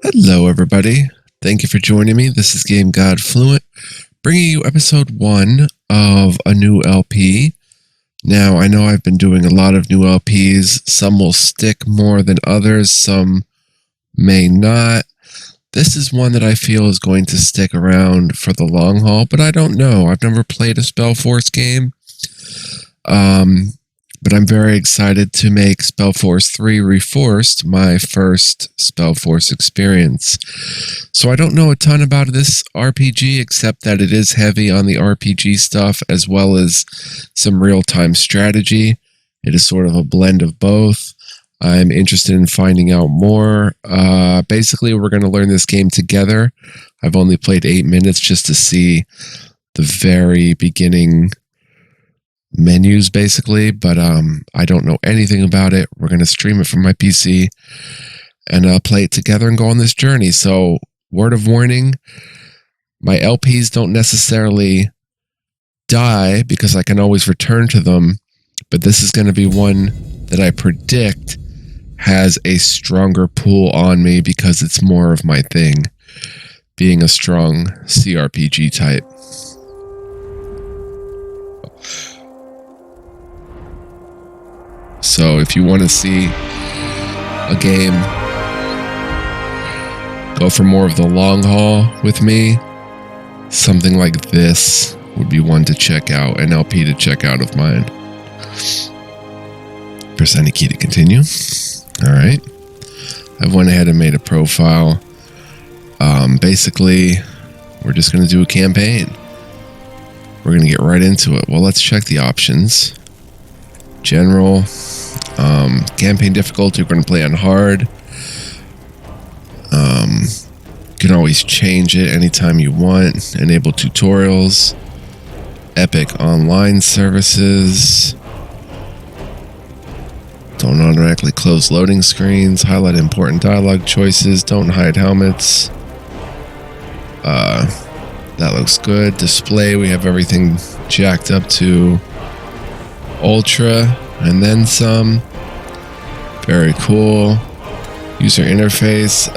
Hello, everybody. Thank you for joining me. This is Game God Fluent, bringing you episode 1 of a new LP. Now, I know I've been doing a lot of new LPs. Some will stick more than others. Some may not. This is one that I feel is going to stick around for the long haul, but I don't know. I've never played a Spellforce game. But I'm very excited to make Spellforce 3 Reforced my first Spellforce experience. So I don't know a ton about this RPG, except that it is heavy on the RPG stuff as well as some real-time strategy. It is sort of a blend of both. I'm interested in finding out more. Basically, we're going to learn this game together. I've only played 8 minutes just to see the very beginning menus, basically, but I don't know anything about it. We're going to stream it from my PC and play it together and go on this journey. So, word of warning, my LPs don't necessarily die because I can always return to them, but this is going to be one that I predict has a stronger pull on me because it's more of my thing, being a strong CRPG type. So if you want to see a game go for more of the long haul with me, something like this would be one to check out, an LP to check out of mine. Press any key to continue. All right. I went ahead and made a profile. Basically, we're just going to do a campaign. We're going to get right into it. Well, let's check the options. General. Campaign difficulty, we're going to play on hard. You can always change it anytime you want. Enable tutorials. Epic online services. Don't automatically close loading screens. Highlight important dialogue choices. Don't hide helmets. That looks good. Display, we have everything jacked up to Ultra and then some. Very cool. User interface.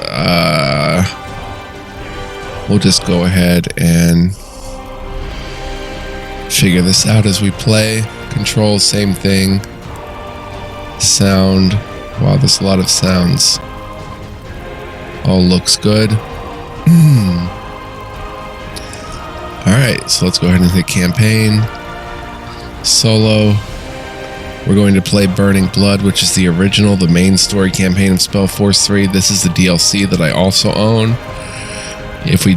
We'll just go ahead and figure this out as we play. Controls, same thing. Sound. Wow, there's a lot of sounds. All looks good. Alright, so let's go ahead and hit campaign. Solo. We're going to play Burning Blood, which is the original, the main story campaign of Spellforce 3. This is the DLC that I also own. If we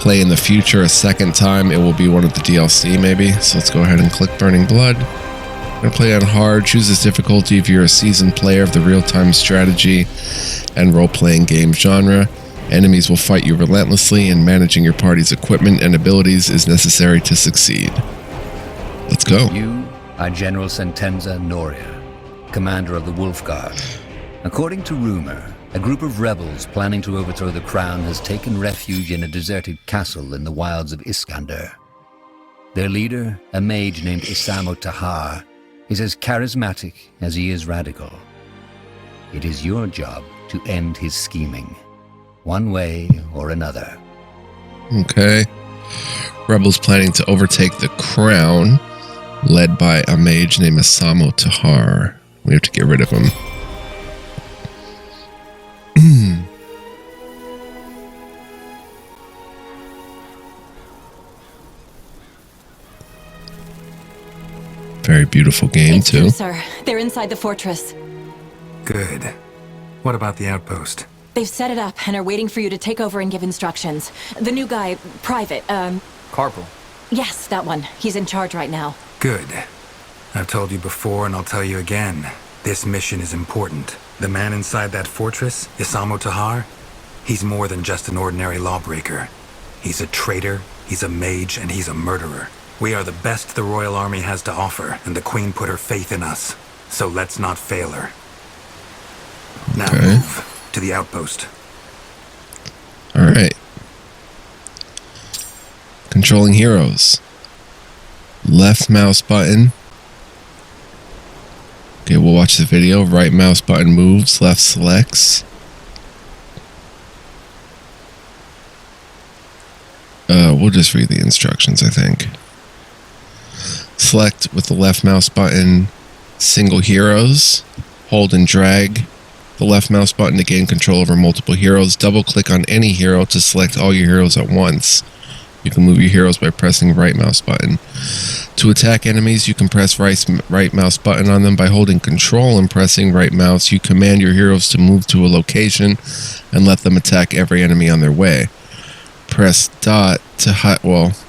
play in the future a second time, it will be one of the DLC maybe. So let's go ahead and click Burning Blood. We're going to play on hard. Choose this difficulty if you're a seasoned player of the real-time strategy and role-playing game genre. Enemies will fight you relentlessly, and managing your party's equipment and abilities is necessary to succeed. Let's go. You are General Sentenza Noria, commander of the Wolf Guard. According to rumor, a group of rebels planning to overthrow the crown has taken refuge in a deserted castle in the wilds of Iskander. Their leader, a mage named Isamo Tahar, is as charismatic as he is radical. It is your job to end his scheming, one way or another. Okay. Rebels planning to overtake the crown, led by a mage named Isamo Tahar. We have to get rid of him. Very beautiful game, It's too. true, sir. They're inside the fortress. Good. What about the outpost? They've set it up and are waiting for you to take over and give instructions. The new guy, Private, Corporal. yes, that one. He's in charge right now. Good. I've told you before and I'll tell you again. This mission is important. The man inside that fortress, Isamo Tahar, he's more than just an ordinary lawbreaker. He's a traitor, he's a mage, and he's a murderer. We are the best the Royal Army has to offer, and the Queen put her faith in us. So let's not fail her. Now move to the outpost. Alright. Controlling heroes. Left mouse button. Okay, we'll watch the video. Right mouse button moves, left selects. We'll just read the instructions, I think. Select with the left mouse button single heroes. Hold and drag the left mouse button to gain control over multiple heroes. Double click on any hero to select all your heroes at once. You can move your heroes by pressing right mouse button. To attack enemies, you can press right mouse button on them. By holding control and pressing right mouse, you command your heroes to move to a location and let them attack every enemy on their way. Press dot to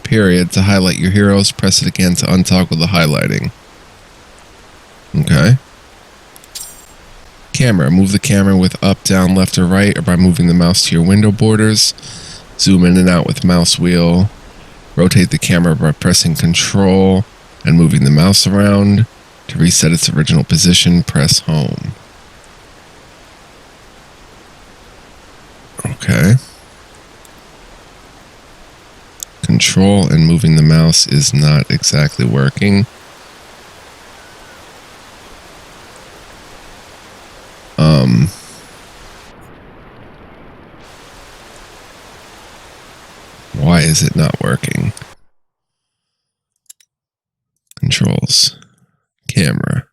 period to highlight your heroes. Press it again to untoggle the highlighting. Okay. Camera. Move the camera with up, down, left, or right, or by moving the mouse to your window borders. Zoom in and out with mouse wheel. Rotate the camera by pressing control and moving the mouse around. To reset its original position, press home. Okay. Control and moving the mouse is not exactly working. Why is it not working? Controls. Camera.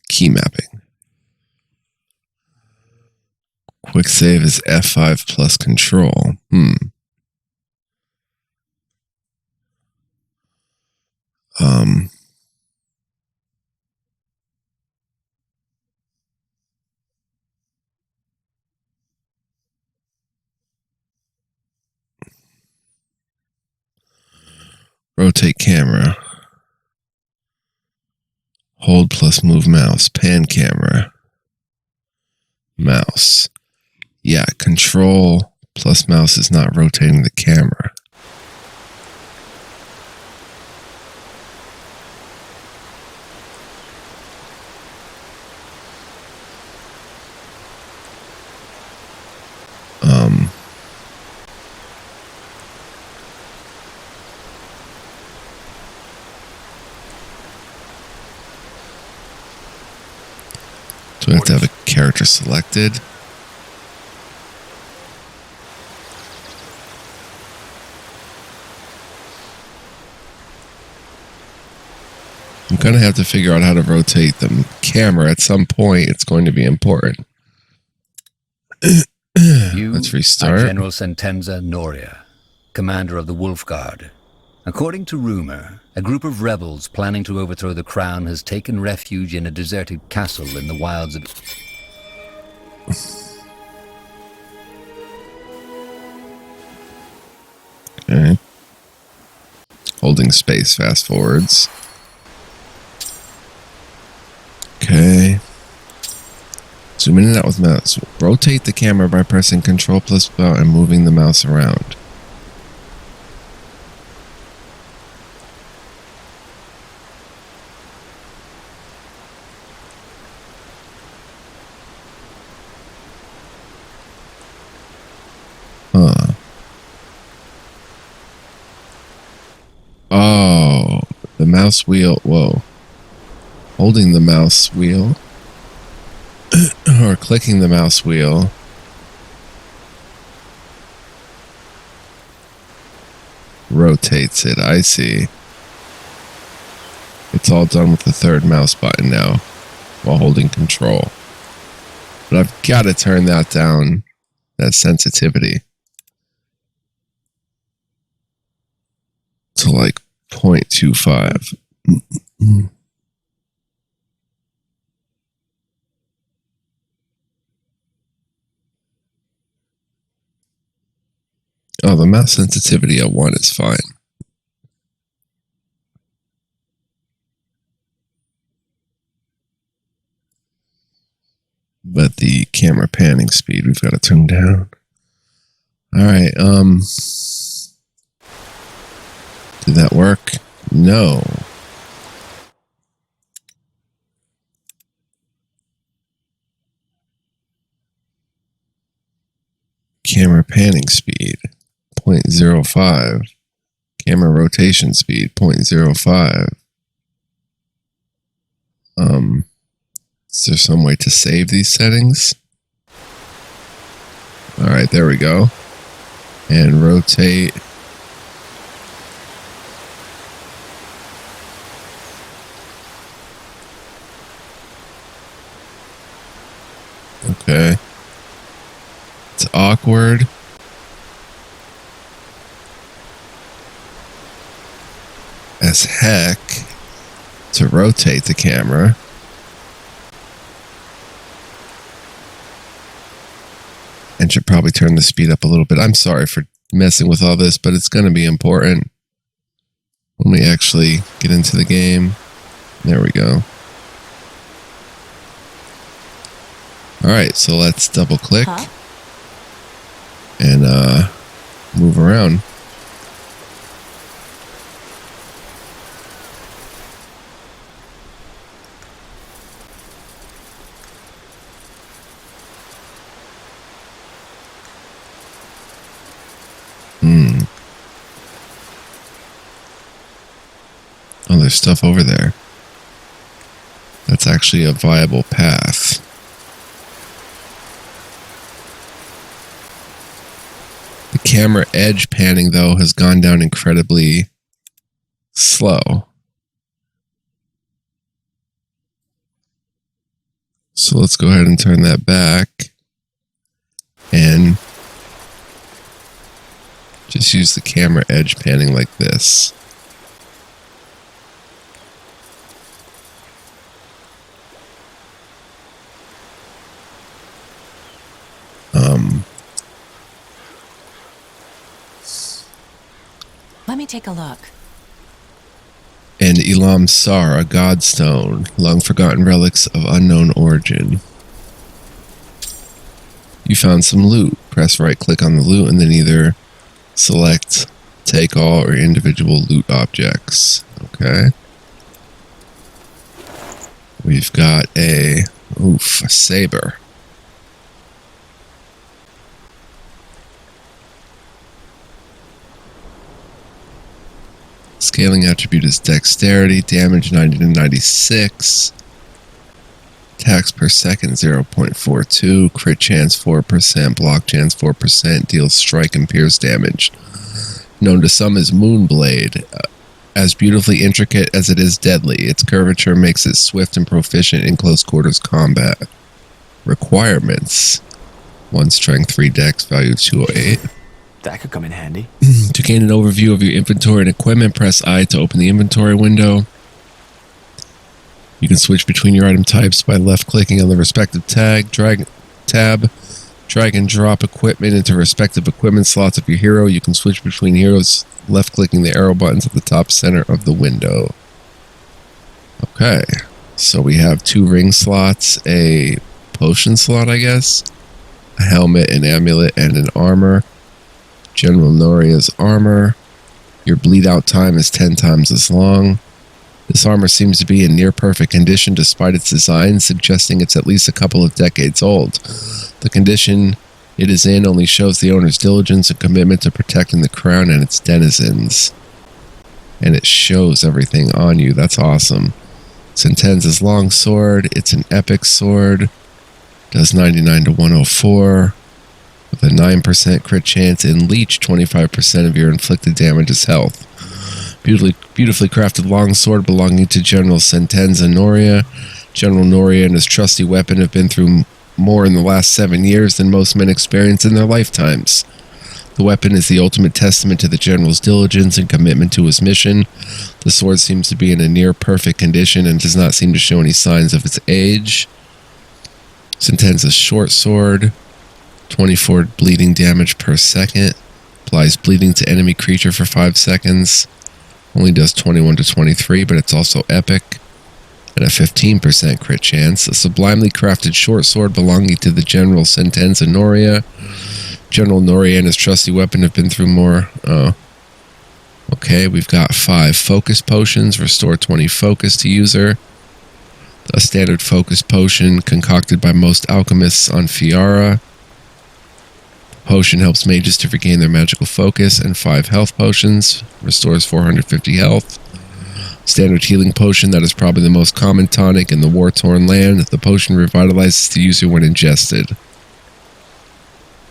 Key mapping. Quick save is F5 plus control. Rotate camera. Hold plus move mouse. Pan camera. Mouse. Yeah, control plus mouse is not rotating the camera. Do I have to have a character selected? I'm going to have to figure out how to rotate the camera. At some point, it's going to be important. Let's restart. General Sentenza Noria, commander of the Wolf Guard. According to rumor, a group of rebels planning to overthrow the crown has taken refuge in a deserted castle in the wilds of... Okay. Holding space, fast forwards. Okay. Zoom in and out with mouse. Rotate the camera by pressing Control plus button and moving the mouse around. Huh. Oh, the mouse wheel. Whoa. Holding the mouse wheel or clicking the mouse wheel rotates it. I see. It's all done with the third mouse button now while holding control. But I've got to turn that down, that sensitivity, to like 0.25. Oh, the mouse sensitivity at 1 is fine. But the camera panning speed, we've got to turn down. All right, did that work? No. Camera panning speed, 0.05. Camera rotation speed, 0.05. Is there some way to save these settings? Alright, there we go. And rotate. Okay. It's awkward. As heck to rotate the camera. And should probably turn the speed up a little bit. I'm sorry for messing with all this, but it's going to be important when we actually get into the game. There we go. Alright, so let's double click and move around. Oh, there's stuff over there. That's actually a viable path. The camera edge panning, though, has gone down incredibly slow. So let's go ahead and turn that back and just use the camera edge panning like this. Let me take a look. And Elam Sar, a godstone, long-forgotten relics of unknown origin. You found some loot. Press right-click on the loot and then either select take all or individual loot objects. Okay. We've got a saber. Scaling attribute is dexterity, damage 90 to 96, attacks per second 0.42, crit chance 4%, block chance 4%, deals strike and pierce damage. Known to some as Moonblade, as beautifully intricate as it is deadly, its curvature makes it swift and proficient in close quarters combat. Requirements: 1 strength, 3 dex, value 208. That could come in handy. To gain an overview of your inventory and equipment, press I to open the inventory window. You can switch between your item types by left-clicking on the respective tab, drag and drop equipment into respective equipment slots of your hero. You can switch between heroes, left-clicking the arrow buttons at the top center of the window. Okay, so we have 2 ring slots, a potion slot, I guess, a helmet, an amulet, and an armor. General Noria's armor. Your bleed out time is 10 times as long. This armor seems to be in near perfect condition despite its design, suggesting it's at least a couple of decades old. The condition it is in only shows the owner's diligence and commitment to protecting the crown and its denizens. And it shows everything on you. That's awesome. Sentenza's longsword. It's an epic sword. Does 99 to 104. With a 9% crit chance and leech 25% of your inflicted damage as health. Beautifully crafted longsword belonging to General Sentenza Noria. General Noria and his trusty weapon have been through more in the last 7 years than most men experience in their lifetimes. The weapon is the ultimate testament to the General's diligence and commitment to his mission. The sword seems to be in a near perfect condition and does not seem to show any signs of its age. Sentenza's short sword. 24 bleeding damage per second. Applies bleeding to enemy creature for 5 seconds. Only does 21 to 23, but it's also epic. And a 15% crit chance. A sublimely crafted short sword belonging to the General Sentenza Noria. General Noria and his trusty weapon have been through more. Okay, we've got 5 focus potions. Restore 20 focus to user. A standard focus potion concocted by most alchemists on Fiara. Potion helps mages to regain their magical focus, and 5 health potions. Restores 450 health. Standard healing potion that is probably the most common tonic in the war-torn land. The potion revitalizes the user when ingested.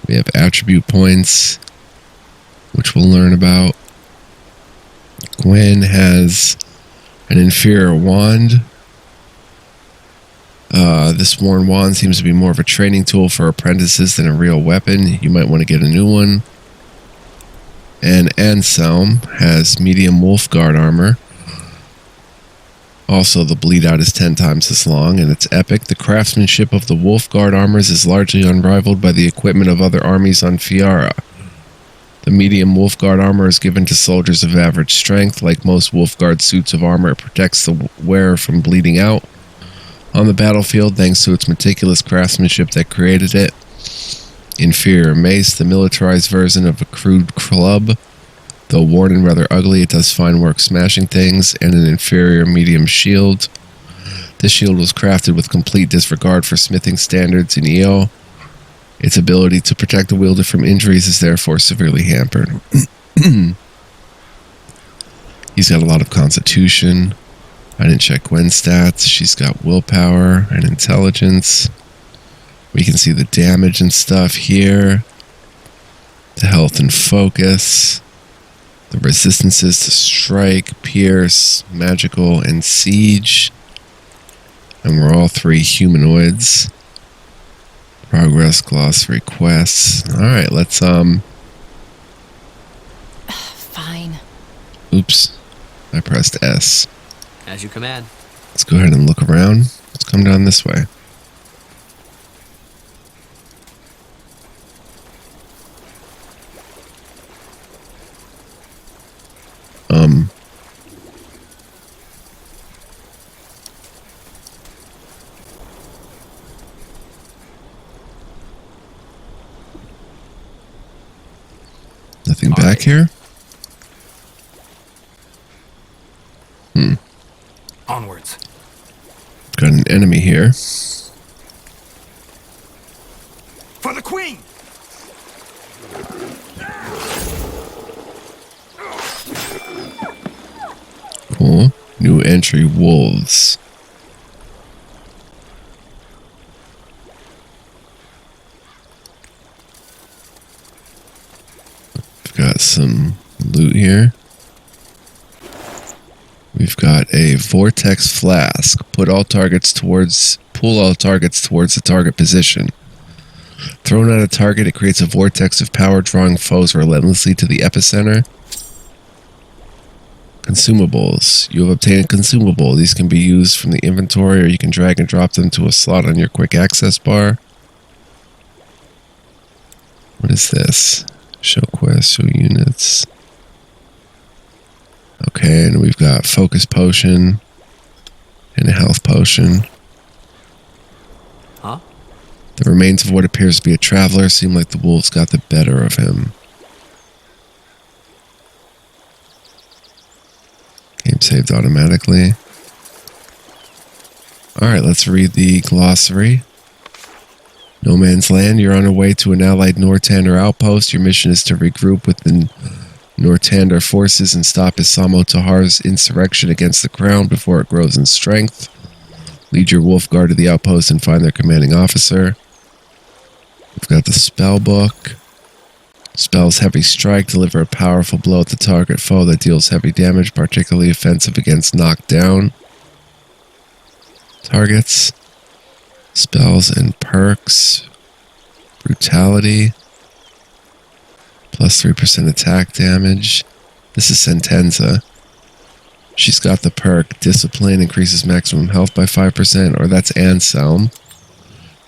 We have attribute points, which we'll learn about. Gwen has an inferior wand. This worn wand seems to be more of a training tool for apprentices than a real weapon. You might want to get a new one. And Anselm has medium wolf guard armor. Also, the bleed out is 10 times as long, and it's epic. The craftsmanship of the wolf guard armors is largely unrivaled by the equipment of other armies on Fiara. The medium wolf guard armor is given to soldiers of average strength. Like most wolf guard suits of armor, it protects the wearer from bleeding out on the battlefield thanks to its meticulous craftsmanship that created it. Inferior mace, the militarized version of a crude club. Though worn and rather ugly, it does fine work smashing things. And an inferior medium shield. This shield was crafted with complete disregard for smithing standards in EO. Its ability to protect the wielder from injuries is therefore severely hampered. He's got a lot of constitution. I didn't check Gwen's stats. She's got willpower and intelligence. We can see the damage and stuff here. The health and focus. The resistances to strike, pierce, magical, and siege. And we're all 3 humanoids. Progress, glossary, quests. Alright, let's, Fine. Oops. I pressed S. As you command. Let's go ahead and look around. Let's come down this way. Nothing back here? Onwards. Got an enemy here. For the queen! Cool. New entry, wolves. We've got some loot here. We've got a vortex flask. Pull all targets towards the target position. Thrown at a target, it creates a vortex of power, drawing foes relentlessly to the epicenter. Consumables. You have obtained a consumable. These can be used from the inventory, or you can drag and drop them to a slot on your quick access bar. What is this? Show quests, show units. Okay, and we've got focus potion and a health potion. Huh? The remains of what appears to be a traveler seem like the wolves got the better of him. Game saved automatically. Alright, let's read the glossary. No Man's Land, you're on your way to an allied Nortander outpost. Your mission is to regroup with the Nortander forces and stop Isamo Tahar's insurrection against the crown before it grows in strength. Lead your wolf guard to the outpost and find their commanding officer. We've got the spell book. Spells Heavy Strike. Deliver a powerful blow at the target foe that deals heavy damage, particularly offensive against knockdown targets. Spells and perks. Brutality. Plus 3% attack damage. This is Sentenza. She's got the perk. Discipline increases maximum health by 5%, or that's Anselm.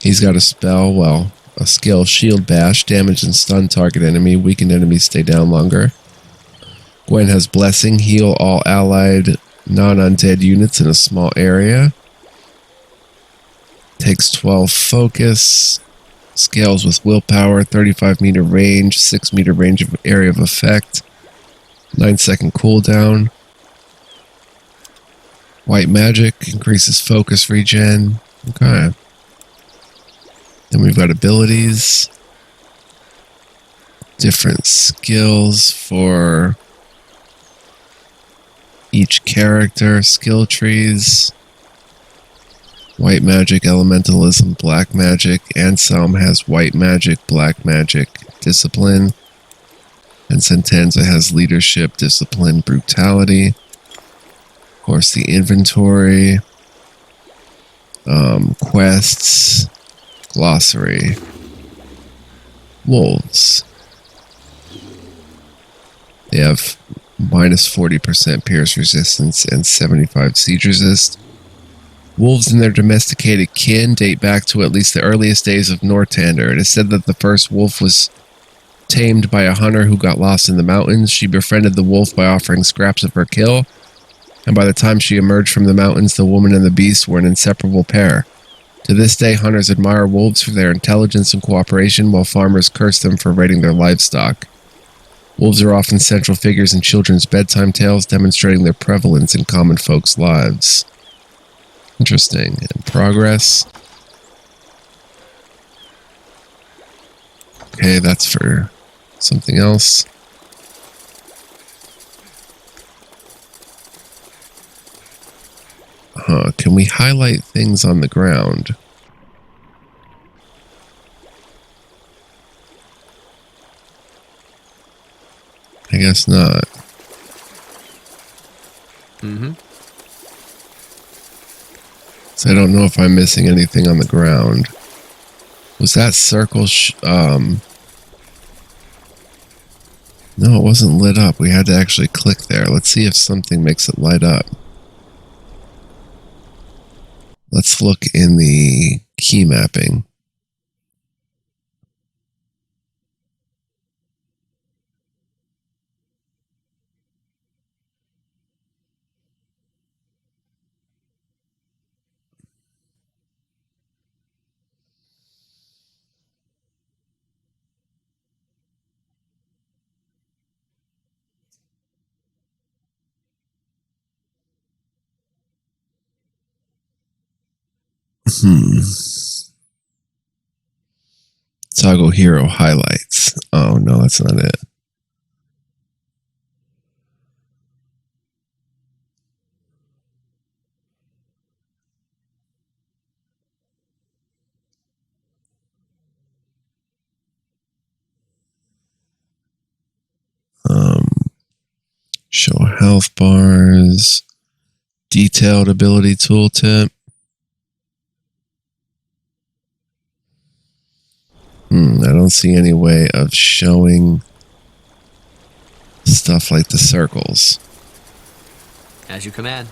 He's got a spell, well, a skill, Shield Bash. Damage and stun target enemy. Weakened enemies stay down longer. Gwen has Blessing. Heal all allied non-undead units in a small area. Takes 12 focus. Scales with willpower, 35 meter range, 6 meter range of area of effect, 9-second cooldown. White magic increases focus regen. Okay. Then we've got abilities. Different skills for each character, skill trees. White magic, elementalism, black magic. Anselm has white magic, black magic, discipline. And Sentenza has leadership, discipline, brutality. Of course, the inventory. Quests. Glossary. Wolves. They have minus 40% pierce resistance and 75 siege resist. Wolves and their domesticated kin date back to at least the earliest days of Nortander. It is said that the first wolf was tamed by a hunter who got lost in the mountains. She befriended the wolf by offering scraps of her kill, and by the time she emerged from the mountains, the woman and the beast were an inseparable pair. To this day, hunters admire wolves for their intelligence and cooperation, while farmers curse them for raiding their livestock. Wolves are often central figures in children's bedtime tales, demonstrating their prevalence in common folks' lives. Interesting. In progress. Okay, that's for something else. Can we highlight things on the ground? I guess not. So I don't know if I'm missing anything on the ground. Was that circle... No, it wasn't lit up. We had to actually click there. Let's see if something makes it light up. Let's look in the key mapping. Toggle hero highlights. Oh, no, that's not it. Show health bars. Detailed ability tooltip. I don't see any way of showing stuff like the circles. As you command.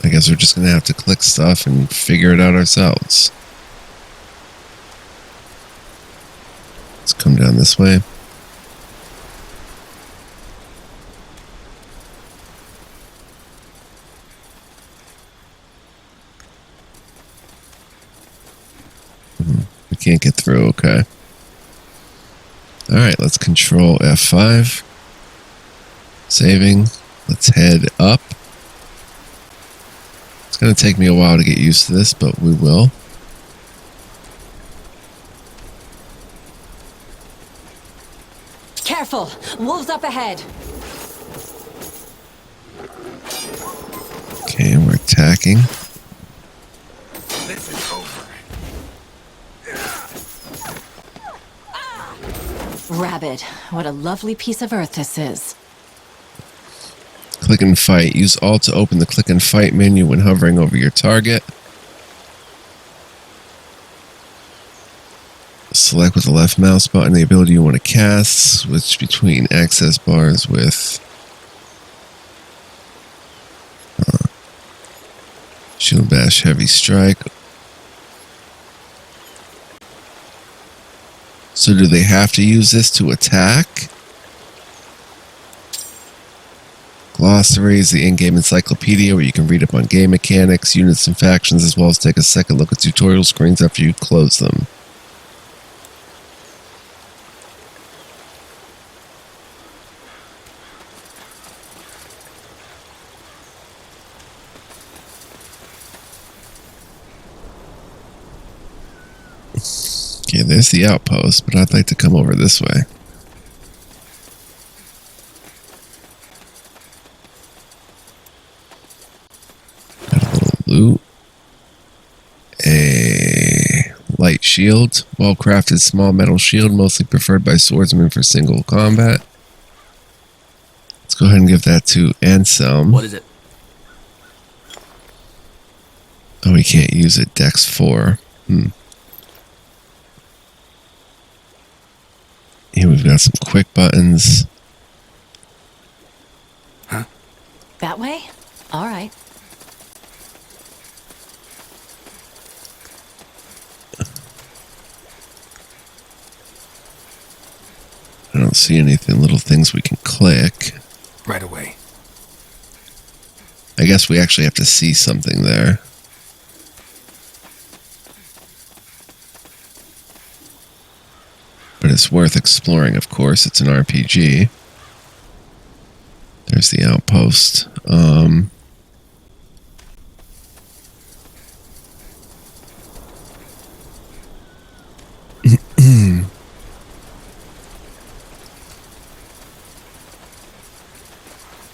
I guess we're just going to have to click stuff and figure it out ourselves. Let's come down this way. We can't get through, okay. Alright, let's control F5. Saving. Let's head up. It's going to take me a while to get used to this, but we will. Careful! Wolves up ahead! Okay, we're attacking. This is over. Rabbit, what a lovely piece of earth this is. Click and fight. Use Alt to open the click and fight menu when hovering over your target. Select with the left mouse button the ability you want to cast. Switch between access bars with Shield Bash, Heavy Strike. So do they have to use this to attack? Glossary is the in-game encyclopedia where you can read up on game mechanics, units, and factions, as well as take a second look at tutorial screens after you close them. Okay, there's the outpost, but I'd like to come over this way. loot. A light shield. Well-crafted small metal shield, mostly preferred by swordsmen for single combat. Let's go ahead and give that to Anselm. What is it? Oh, we can't use it. Dex 4. Here we've got some quick buttons. That way? All right. I don't see anything, little things we can click. Right away. I guess we actually have to see something there. But it's worth exploring, of course. It's an RPG. There's the outpost.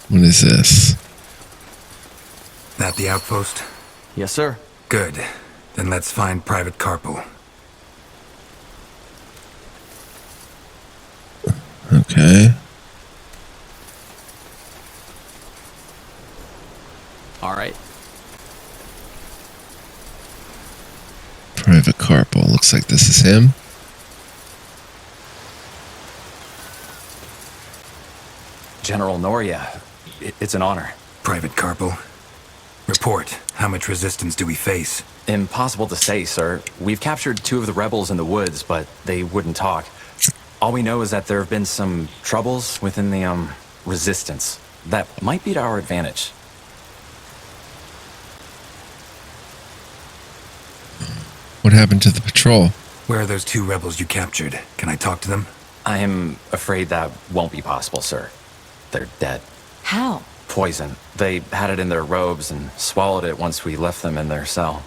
What is this? That the outpost? Yes, sir. Good. Then let's find Private Carpel. Okay. All right. Private Carpel. Looks like this is him. General Noria, it's an honor. Private Carpel. Report. How much resistance do we face? Impossible to say, sir. We've captured 2 of the rebels in the woods, but they wouldn't talk. All we know is that there have been some troubles within the, resistance. That might be to our advantage. What happened to the patrol? Where are those 2 rebels you captured? Can I talk to them? I am afraid that won't be possible, sir. They're dead. How? Poison. They had it in their robes and swallowed it once we left them in their cell.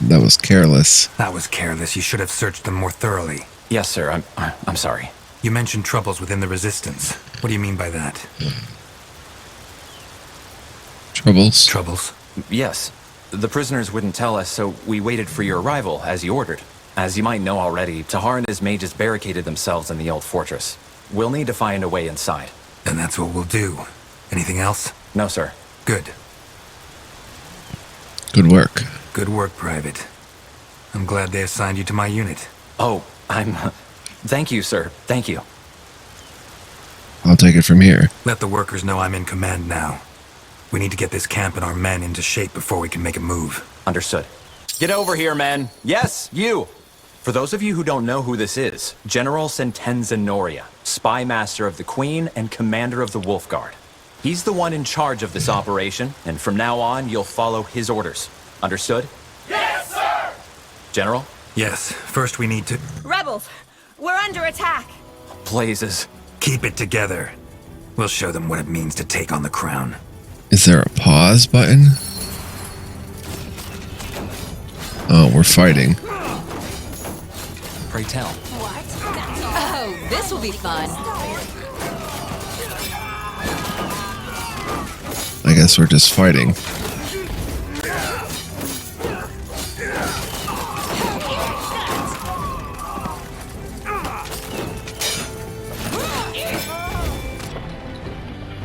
That was careless. That was careless. You should have searched them more thoroughly. Yes, sir. I'm sorry. You mentioned troubles within the Resistance. What do you mean by that? Troubles? Troubles? Yes. The prisoners wouldn't tell us, so we waited for your arrival, as you ordered. As you might know already, Tahar and his mages barricaded themselves in the old fortress. We'll need to find a way inside. Then that's what we'll do. Anything else? No, sir. Good. Good work. Good work, Private. I'm glad they assigned you to my unit. Oh, Thank you, sir. Thank you. I'll take it from here. Let the workers know I'm in command now. We need to get this camp and our men into shape before we can make a move. Understood. Get over here, men. Yes, you. For those of you who don't know who this is, General Sentenza Noria, spy master of the Queen and commander of the Wolf Guard. He's the one in charge of this operation, and from now on, you'll follow his orders. Understood? Yes, sir! General? Yes, first we need to... Rebels, we're under attack. Blazes. Keep it together. We'll show them what it means to take on the crown. Is there a pause button? Oh, we're fighting. Pray tell. What? Oh, this will be fun. I guess we're just fighting.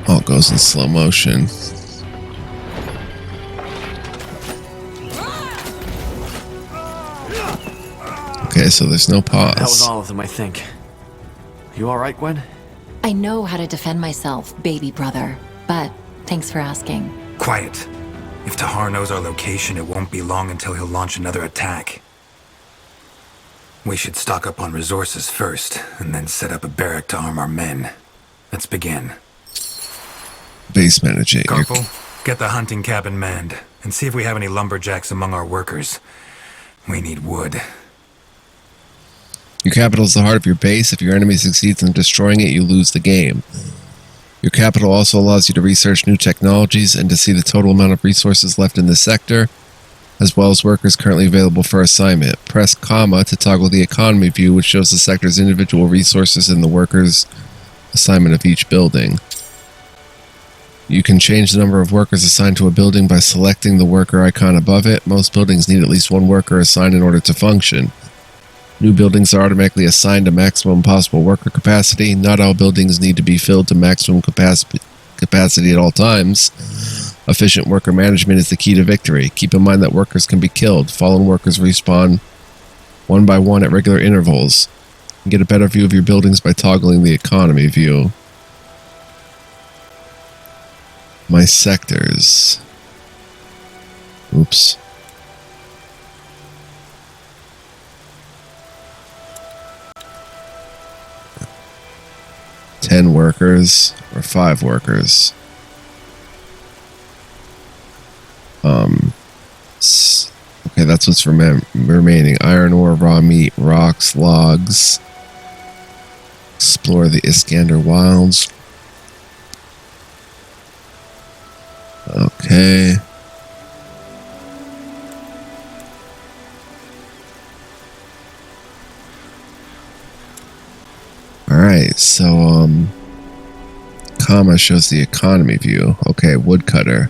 Oh, it goes in slow motion. Okay, so there's no pause. That was all of them, I think. You all right, Gwen? I know how to defend myself, baby brother, but thanks for asking. Quiet. If Tahar knows our location, it won't be long until he'll launch another attack. We should stock up on resources first, and then set up a barrack to arm our men. Let's begin. Base manager. Carpel, get the hunting cabin manned, and see if we have any lumberjacks among our workers. We need wood. Your capital is the heart of your base. If your enemy succeeds in destroying it, you lose the game. Your capital also allows you to research new technologies and to see the total amount of resources left in the sector, as well as workers currently available for assignment. Press comma to toggle the economy view, which shows the sector's individual resources and the workers' assignment of each building. You can change the number of workers assigned to a building by selecting the worker icon above it. Most buildings need at least one worker assigned in order to function. New buildings are automatically assigned to maximum possible worker capacity. Not all buildings need to be filled to maximum capacity at all times. Efficient worker management is the key to victory. Keep in mind that workers can be killed. Fallen workers respawn one by one at regular intervals. You can get a better view of your buildings by toggling the economy view. My sectors. Oops. $10 workers or 5 workers. Okay, that's what's remaining. Iron ore, raw meat, rocks, logs. Explore the Iskander Wilds. Okay. Alright, so, comma shows the economy view. Okay, woodcutter.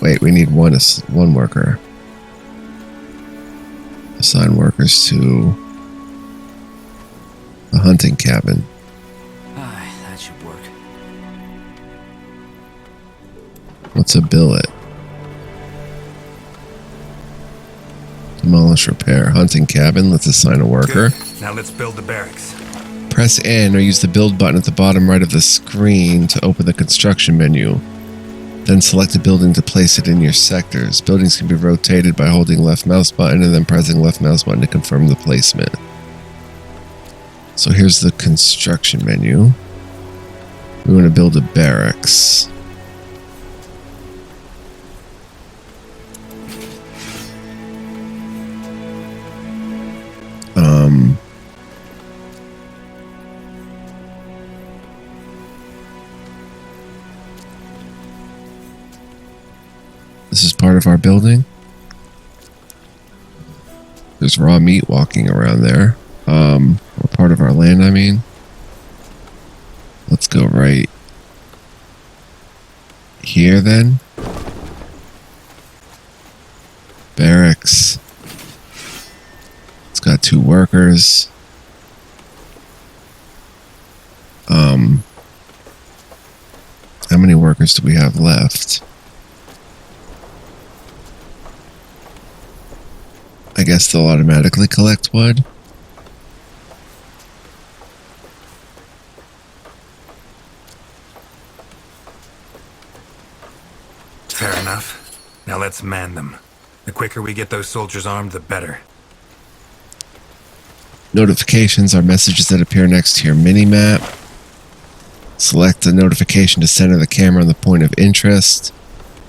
Wait, we need one worker. Assign workers to the hunting cabin. That should work. What's a billet? Demolish, repair. Hunting cabin. Let's assign a worker. Good. Now let's build the barracks. Press N or use the build button at the bottom right of the screen to open the construction menu. Then select a building to place it in your sectors. Buildings can be rotated by holding left mouse button and then pressing left mouse button to confirm the placement. So here's the construction menu. We want to build a barracks. This is part of our building. There's raw meat walking around there. Or part of our land, I mean. Let's go right here then. Barracks. It's got 2 workers. How many workers do we have left? I guess they'll automatically collect wood. Fair enough. Now let's man them. The quicker we get those soldiers armed, the better. Notifications are messages that appear next to your mini-map. Select the notification to center the camera on the point of interest.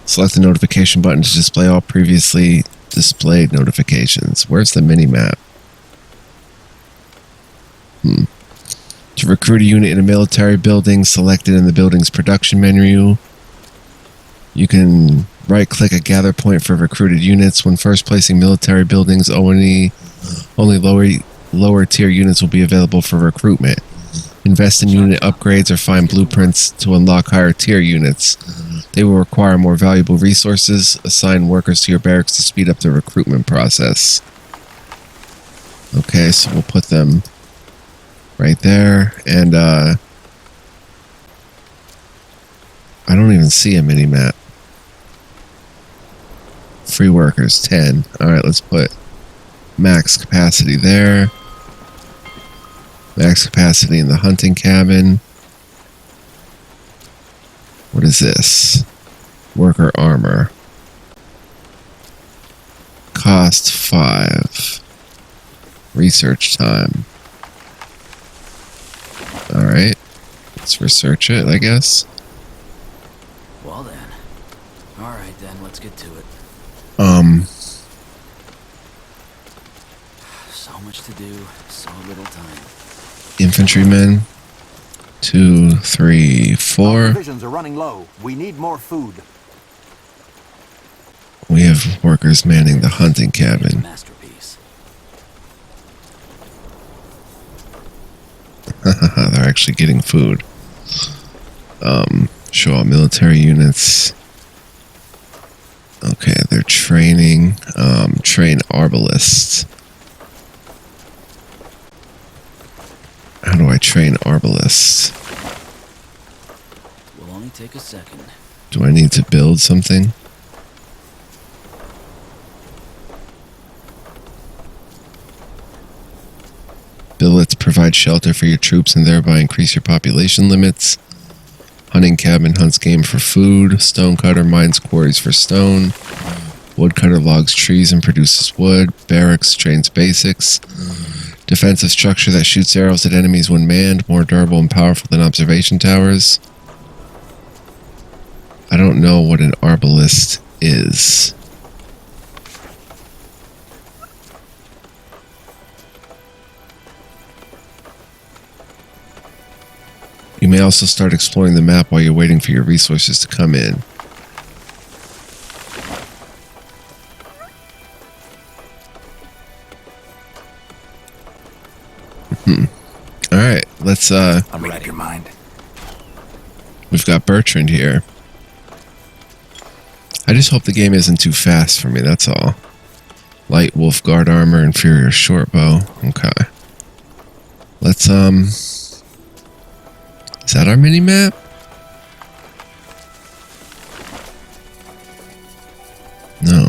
Select the notification button to display all previously displayed notifications. Where's the mini-map? To recruit a unit in a military building, select it in the building's production menu. You can right-click a gather point for recruited units. When first placing military buildings, only lower tier units will be available for recruitment. Invest in unit upgrades or find blueprints to unlock higher tier units. They will require more valuable resources. Assign workers to your barracks to speed up the recruitment process. Okay, so we'll put them right there. And I don't even see a mini-map. Free workers, 10. Alright, let's put max capacity there. Max capacity in the hunting cabin. What is this? Worker armor. Cost 5. Research time. Alright. Let's research it, I guess. Well then. Alright then, let's get to it. So much to do, so little time. Infantrymen. 2, 3, 4. Provisions are running low. We need more food. We have workers manning the hunting cabin. Masterpiece. They're actually getting food. Show all military units. Okay, they're training. Train arbalists. How do I train arbalists? Will only take a second. Do I need to build something? Billets provide shelter for your troops and thereby increase your population limits. Hunting cabin hunts game for food. Stonecutter mines quarries for stone. Woodcutter logs trees and produces wood. Barracks trains basics. Defensive structure that shoots arrows at enemies when manned. More durable and powerful than observation towers. I don't know what an arbalist is. You may also start exploring the map while you're waiting for your resources to come in. Alright, let's I'm ready. Your mind. we've got Bertrand here. I just hope the game isn't too fast for me, that's all. Light wolf guard armor, inferior short bow. Okay. Let's is that our mini map? No.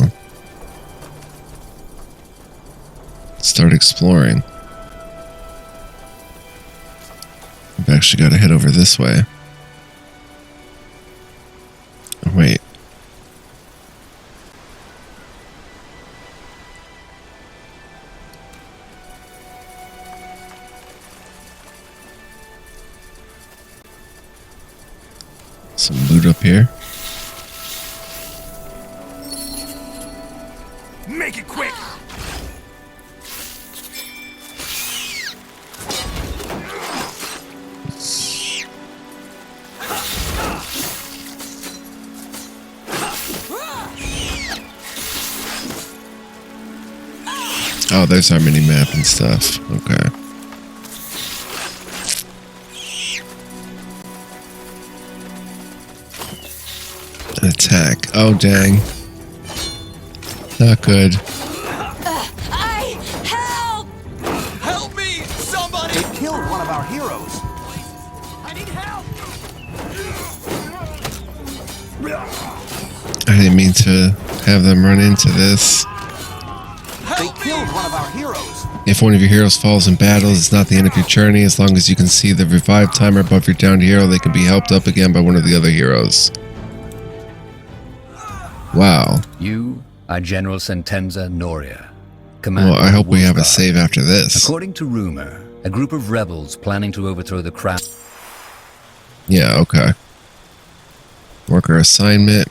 Start exploring. I've actually got to head over this way. Oh, wait. Some loot up here. Make it quick! Oh, there's our mini map and stuff. Okay. Attack. Oh, dang. Not good. Help! Help me! Somebody! They killed one of our heroes. I need help! I didn't mean to have them run into this. They killed one of our heroes. If one of your heroes falls in battle, it's not the end of your journey. As long as you can see the revive timer above your downed hero, they can be helped up again by one of the other heroes. Wow. You are General Sentenza Noria, commander. Well, I of hope the we have a Wolfguard. save after this. According to rumor, a group of rebels planning to overthrow the crown. Yeah, okay. Worker assignment.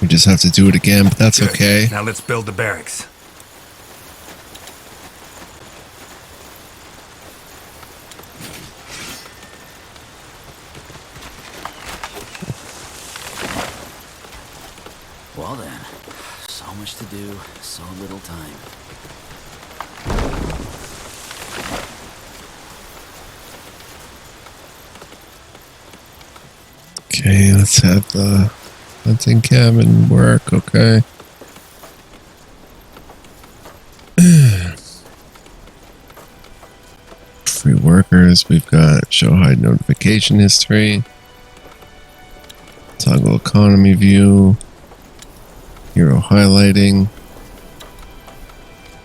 We just have to do it again, but that's Good. okay. Now let's build the barracks. Well then, so much to do, so little time. Okay, let's have the hunting cabin work, okay. Free workers, we've got show hide notification history. Toggle economy view. Hero highlighting.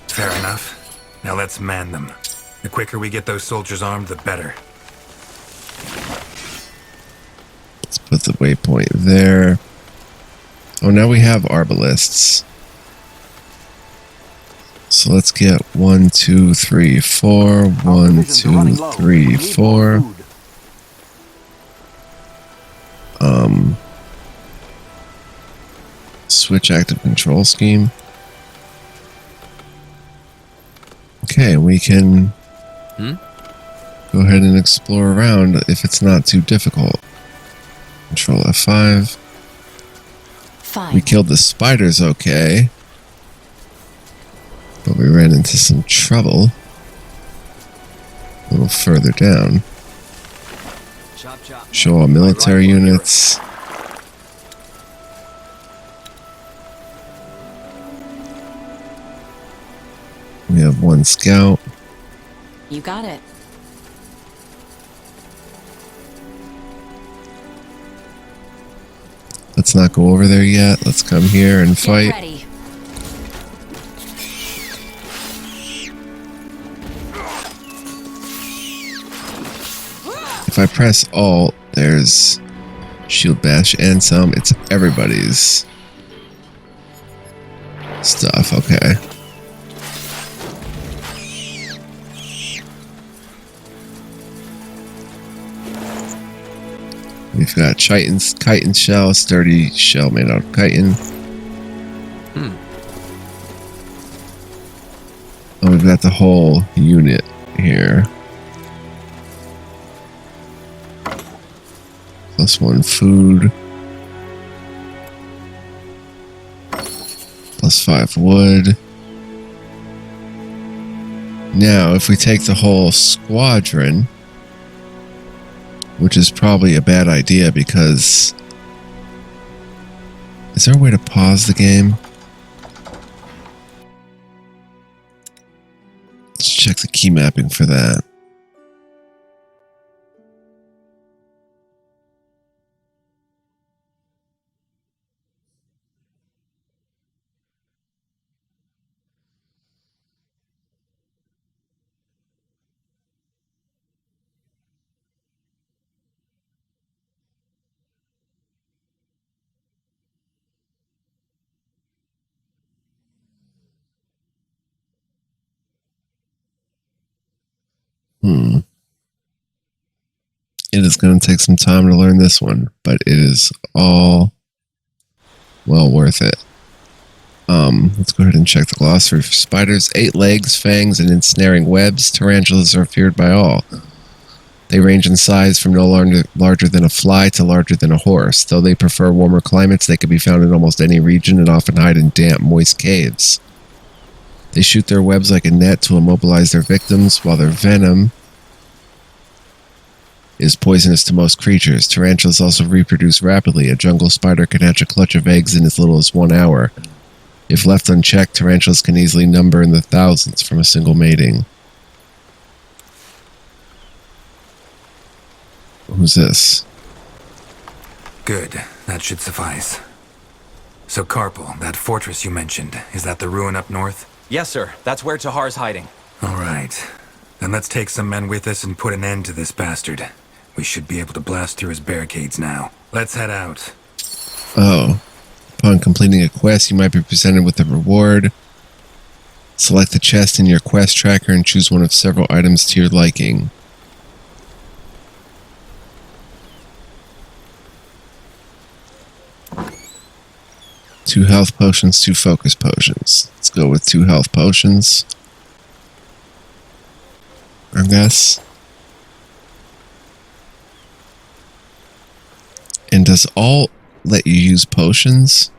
Fair enough. Now let's man them. The quicker we get those soldiers armed, the better. Let's put the waypoint there. Oh, now we have arbalists. So let's get 1, 2, 3, 4. Our 1, divisions are running 2, low. 3, We need more 4. food. Switch active control scheme. Okay, we can go ahead and explore around if it's not too difficult. Control F5. Fine. We killed the spiders okay. But we ran into some trouble. further down. Chop chop. Show all military units. We have one scout. You got it. Let's not go over there yet. Let's come here and Get fight. ready. If I press Alt, there's shield bash and some. It's everybody's stuff. Okay. We've got chitin shell, sturdy shell made out of chitin. And we've got the whole unit here. Plus 1 food. Plus 5 wood. Now, if we take the whole squadron, which is probably a bad idea because... Is there a way to pause the game? Let's check the key mapping for that. It is going to take some time to learn this one, but it is all well worth it. Let's go ahead and check the glossary for spiders. 8 legs, fangs, and ensnaring webs. Tarantulas are feared by all. They range in size from no larger than a fly to larger than a horse. Though they prefer warmer climates, they can be found in almost any region and often hide in damp, moist caves. They shoot their webs like a net to immobilize their victims, while their venom is poisonous to most creatures. Tarantulas also reproduce rapidly. A jungle spider can hatch a clutch of eggs in as little as 1 hour. If left unchecked, tarantulas can easily number in the thousands from a single mating. Who's this? Good. That should suffice. So, Carpal, that fortress you mentioned, is that the ruin up north? Yes, sir. That's where Tahar's hiding. All right. Then let's take some men with us and put an end to this bastard. We should be able to blast through his barricades now. Let's head out. Oh. Upon completing a quest, you might be presented with a reward. Select the chest in your quest tracker and choose one of several items to your liking. Two health potions, 2 focus potions. Let's go with 2 health potions, I guess. And does Alt let you use potions?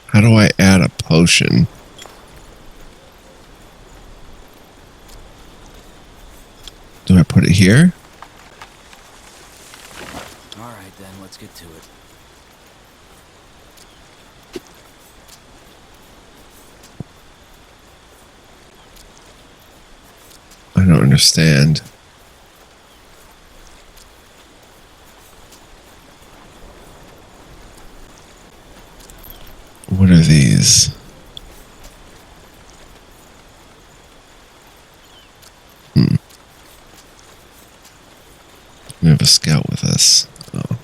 How do I add a potion? Do I put it here? Alright then, let's get to it. I don't understand. What are these? We have a scout with us. Oh.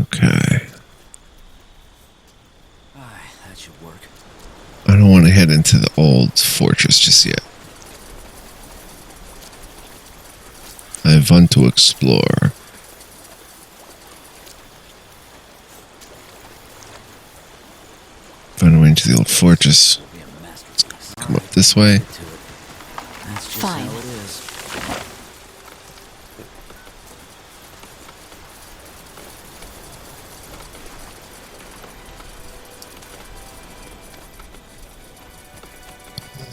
Okay. That should work. I don't want to head into the old fortress just yet. I want to explore. Find a way into the old fortress. Be a masterpiece. Come up this way. Get to it. That's just Fine. how it is.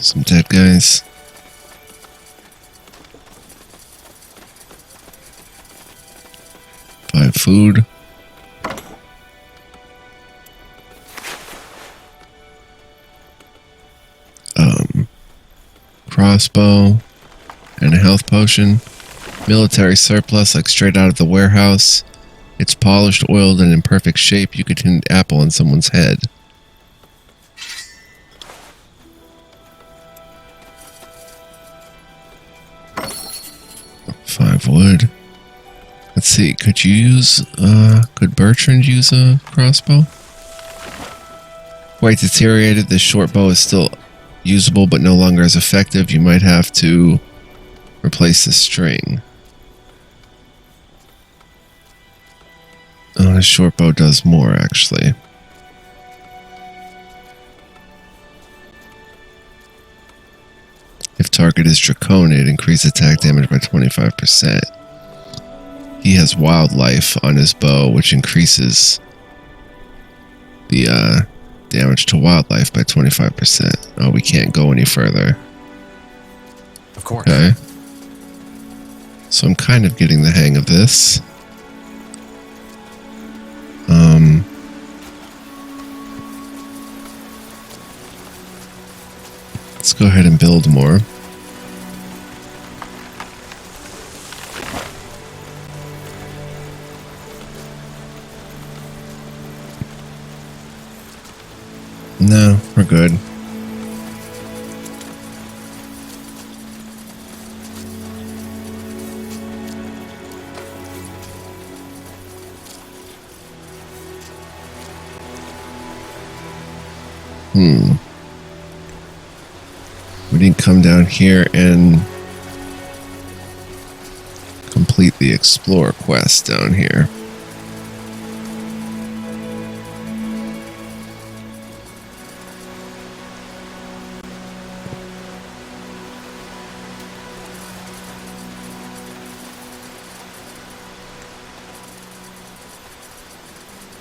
Some dead guys. Buy food. Crossbow and a health potion. Military surplus, like straight out of the warehouse. It's polished, oiled, and in perfect shape. You could hit an apple on someone's head. Five wood. Let's see, could Bertrand use a crossbow? Quite deteriorated. This short bow is still usable, but no longer as effective. You might have to replace the string. Oh, the short bow does more, actually. If target is Draconic, increase attack damage by 25%. He has wildlife on his bow, which increases the damage to wildlife by 25%. Oh, we can't go any further. Of course. Okay. So I'm kind of getting the hang of this. Let's go ahead and build more. No, we're good. We didn't come down here and complete the Explorer quest down here.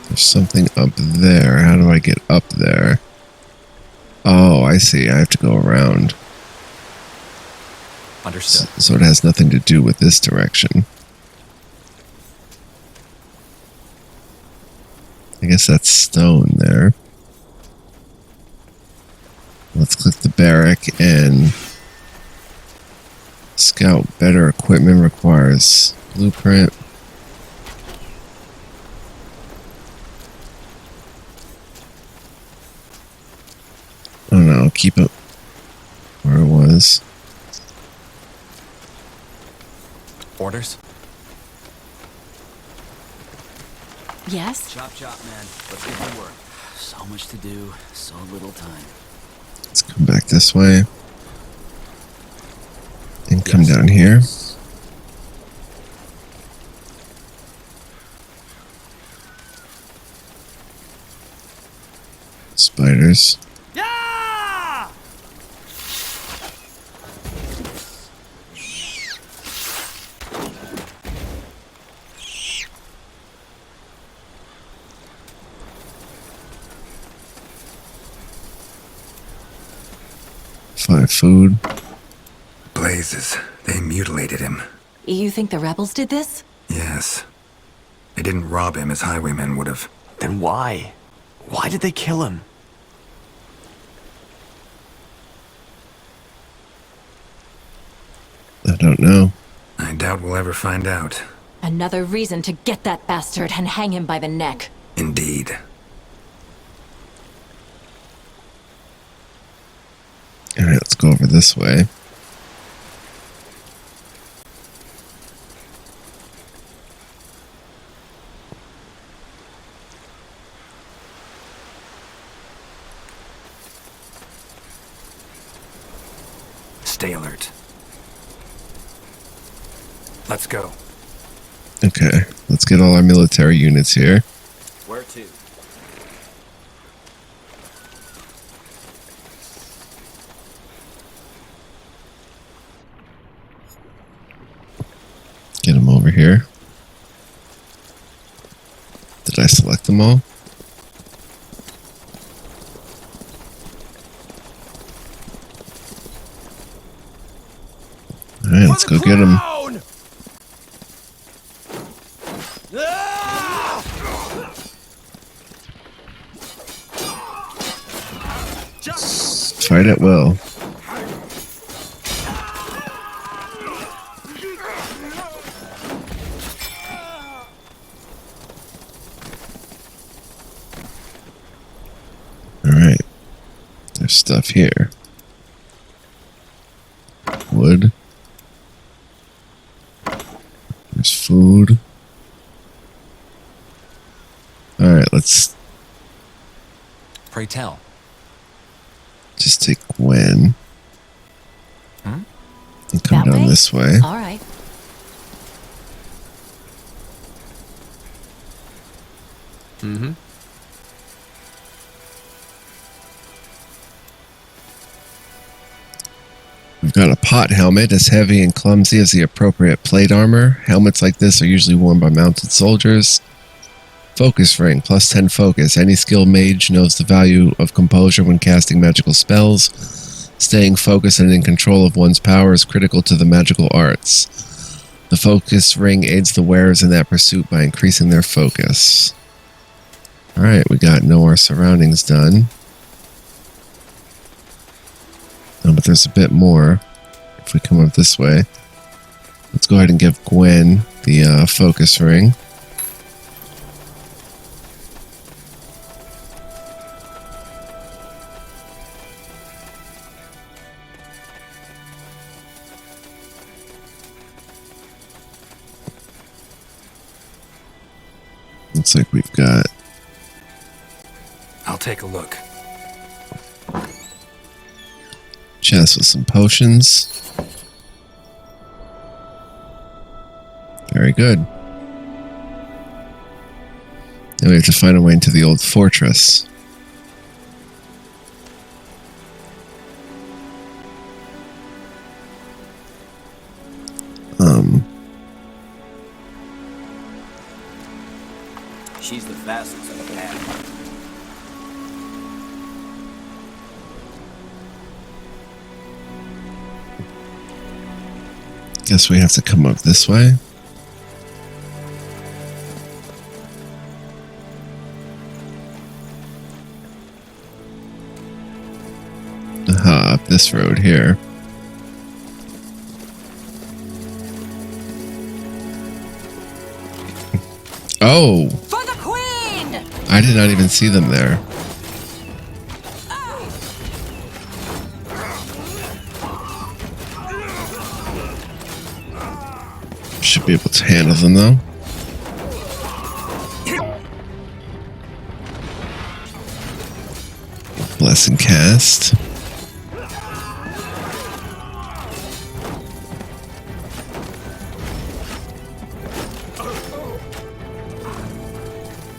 There's something up there. How do I get up there? Oh, I see. I have to go around. Understood. So it has nothing to do with this direction. I guess that's stone there. Let's click the barrack and scout. Better equipment requires blueprint. Oh no, keep it where it was. Orders? Yes? Chop chop, man. Let's get to work. So much to do, so little time. Let's come back this way. And come down here. Spiders. Yeah! 5 food. Blazes. They mutilated him. You think the rebels did this? Yes. They didn't rob him as highwaymen would have. Then why? Why did they kill him? I don't know. I doubt we'll ever find out. Another reason to get that bastard and hang him by the neck. Indeed. Alright, let's go over this way. Stay alert. Let's go. Okay, let's get all our military units here. Where to? Get them over here. Did I select them all? Let's go get him. Fight at will. Alright. There's stuff here. Wood. There's food. Alright, let's Pray tell. just take Gwen. And come That down way? this way. All right. We've got a pot helmet as heavy and clumsy as the appropriate plate armor. Helmets like this are usually worn by mounted soldiers. Focus ring, plus 10 focus. Any skilled mage knows the value of composure when casting magical spells. Staying focused and in control of one's power is critical to the magical arts. The focus ring aids the wearers in that pursuit by increasing their focus. Alright, we got know our surroundings done. Oh, but there's a bit more. If we come up this way. Let's go ahead and give Gwen the focus ring. Looks like we've got I'll take a look. chest with some potions. Very good. Now we have to find a way into the old fortress. She's the fastest in the pack. Guess we have to come up this way. Aha, up this road here. Oh! For the queen! I did not even see them there. Should be able to handle them though. Blessing cast.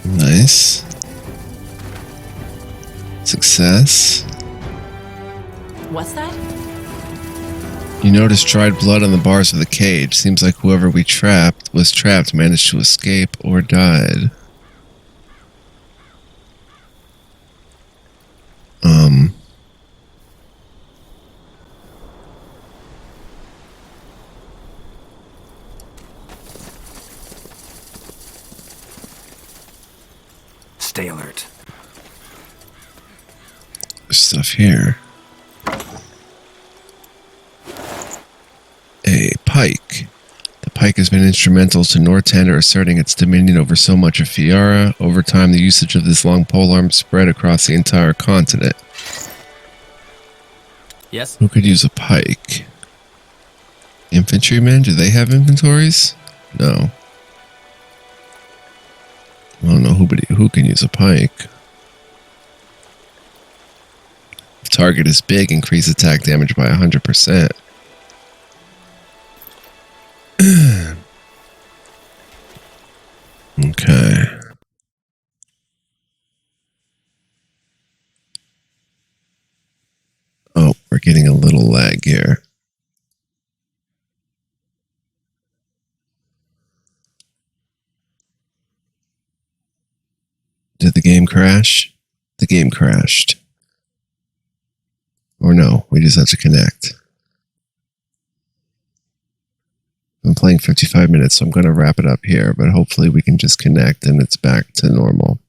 Nice. Success. What's that? You notice dried blood on the bars of the cage. Seems like whoever we was trapped managed to escape or died. Stay alert. There's stuff here. A pike. The pike has been instrumental to Northander asserting its dominion over so much of Fiara. Over time, the usage of this long polearm spread across the entire continent. Yes? Who could use a pike? Infantrymen? Do they have inventories? No. I don't know who can use a pike. If target is big, increase attack damage by 100%. Okay. Oh, we're getting a little lag here. Did the game crash? The game crashed. Or no, we just have to connect. I'm playing 55 minutes, so I'm going to wrap it up here, but hopefully we can just connect and it's back to normal.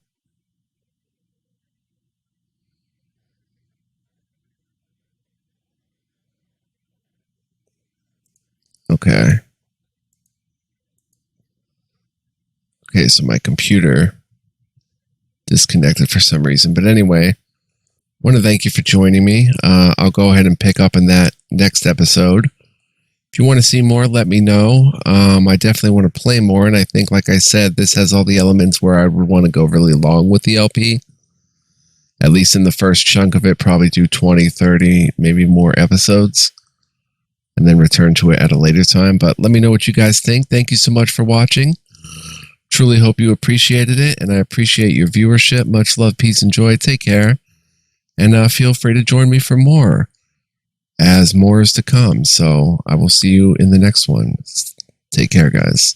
Okay. Okay, so my computer disconnected for some reason. But anyway, I want to thank you for joining me. I'll go ahead and pick up in that next episode. If you want to see more, let me know. I definitely want to play more, and I think, like I said, this has all the elements where I would want to go really long with the LP. At least in the first chunk of it, probably do 20, 30, maybe more episodes, and then return to it at a later time. But let me know what you guys think. Thank you so much for watching. Truly hope you appreciated it, and I appreciate your viewership. Much love, peace, and joy. Take care, and feel free to join me for more, as more is to come. So I will see you in the next one. Take care, guys.